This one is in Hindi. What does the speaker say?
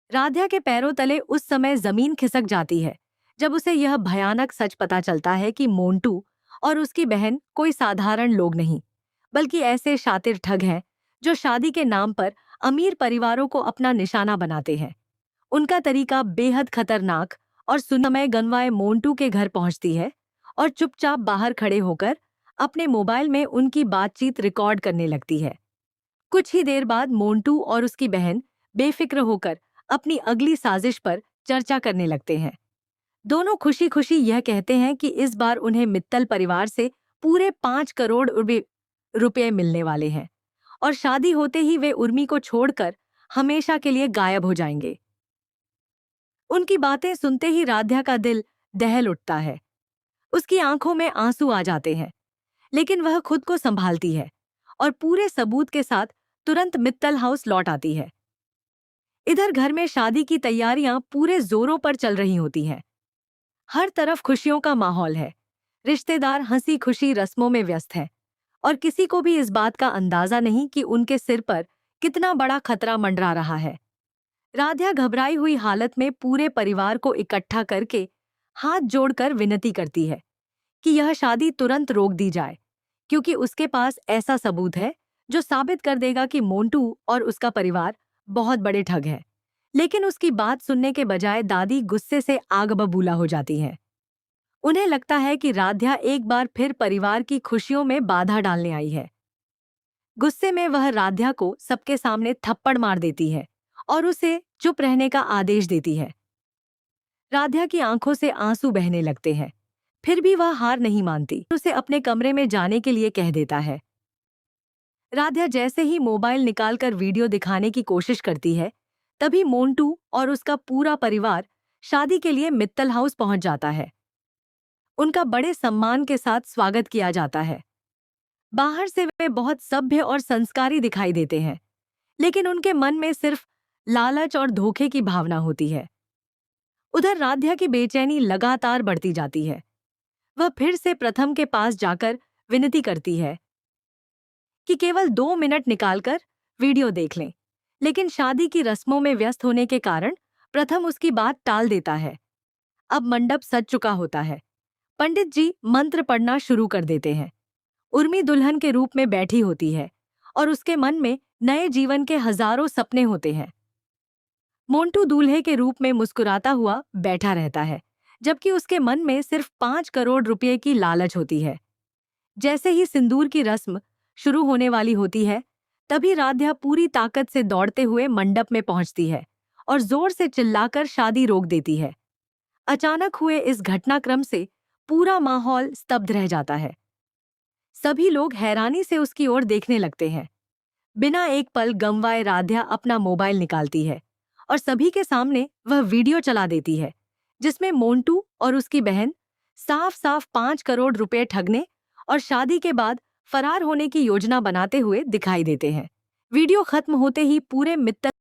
राध्या के पैरों तले उस समय जमीन खिसक जाती है जब उसे यह भयानक सच पता चलता है कि मोंटू और उसकी बहन कोई साधारण लोग नहीं, बल्कि ऐसे शातिर ठग हैं जो शादी के नाम पर अमीर परिवारों को अपना निशाना बनाते हैं। उनका तरीका बेहद खतरनाक और समय गनवाए मोंटू के घर पहुंचती है और चुपचाप बाहर खड़े होकर अपने मोबाइल में उनकी बातचीत रिकॉर्ड करने लगती है। कुछ ही देर बाद मोंटू और उसकी बहन बेफिक्र होकर अपनी अगली साजिश पर चर्चा करने लगते हैं। दोनों खुशी खुशी यह कहते हैं कि इस बार उन्हें मित्तल परिवार से पूरे 5 करोड़ रुपए मिलने वाले हैं और शादी होते ही वे उर्मी को छोड़कर हमेशा के लिए गायब हो जाएंगे। उनकी बातें सुनते ही राध्या का दिल दहल उठता है। उसकी आंखों में आंसू आ जाते हैं, लेकिन वह खुद को संभालती है और पूरे सबूत के साथ तुरंत मित्तल हाउस लौट आती है। इधर घर में शादी की तैयारियां पूरे जोरों पर चल रही होती हैं। हर तरफ खुशियों का माहौल है। रिश्तेदार हंसी खुशी रस्मों में व्यस्त हैं और किसी को भी इस बात का अंदाजा नहीं कि उनके सिर पर कितना बड़ा खतरा मंडरा रहा है। राध्या घबराई हुई हालत में पूरे परिवार को इकट्ठा करके हाथ जोड़कर विनती करती है कि यह शादी तुरंत रोक दी जाए, क्योंकि उसके पास ऐसा सबूत है जो साबित कर देगा कि मोंटू और उसका परिवार बहुत बड़े ठग हैं। लेकिन उसकी बात सुनने के बजाय दादी गुस्से से आग बबूला हो जाती हैं। उन्हें लगता है कि राध्या एक बार फिर परिवार की खुशियों में बाधा डालने आई है। गुस्से में वह राध्या को सबके सामने थप्पड़ मार देती है और उसे चुप रहने का आदेश देती है। राध्या की आंखों से आंसू बहने लगते हैं, फिर भी वह हार नहीं मानती। उसे अपने कमरे में जाने के लिए कह देता है। राध्या जैसे ही मोबाइल निकालकर वीडियो दिखाने की कोशिश करती है, तभी मोंटू और उसका पूरा परिवार शादी के लिए मित्तल हाउस पहुंच जाता है। उनका बड़े सम्मान के साथ स्वागत किया जाता है। बाहर से वे बहुत सभ्य और संस्कारी दिखाई देते हैं, लेकिन उनके मन में सिर्फ लालच और धोखे की भावना होती है। उधर राध्या की बेचैनी लगातार बढ़ती जाती है। वह फिर से प्रथम के पास जाकर विनती करती है कि केवल 2 मिनट निकालकर वीडियो देख लें, लेकिन शादी की रस्मों में व्यस्त होने के कारण प्रथम उसकी बात टाल देता है। अब मंडप सज चुका होता है। पंडित जी मंत्र पढ़ना शुरू कर देते हैं। उर्मी दुल्हन के रूप में बैठी होती है और उसके मन में नए जीवन के हजारों सपने होते हैं। मोंटू दूल्हे के रूप में मुस्कुराता हुआ बैठा रहता है, जबकि उसके मन में सिर्फ 5 करोड़ रुपए की लालच होती है। जैसे ही सिंदूर की रस्म शुरू होने वाली होती है, तभी राध्या पूरी ताकत से दौड़ते हुए मंडप में पहुंचती है और जोर से चिल्लाकर शादी रोक देती है। अचानक हुए इस घटनाक्रम से पूरा माहौल स्तब्ध रह जाता है। सभी लोग हैरानी से उसकी ओर देखने लगते हैं। बिना एक पल गंवाए राध्या अपना मोबाइल निकालती है और सभी के सामने वह वीडियो चला देती है, जिसमें मोंटू और उसकी बहन साफ साफ 5 करोड़ रुपए ठगने और शादी के बाद फरार होने की योजना बनाते हुए दिखाई देते हैं। वीडियो खत्म होते ही पूरे मित्तल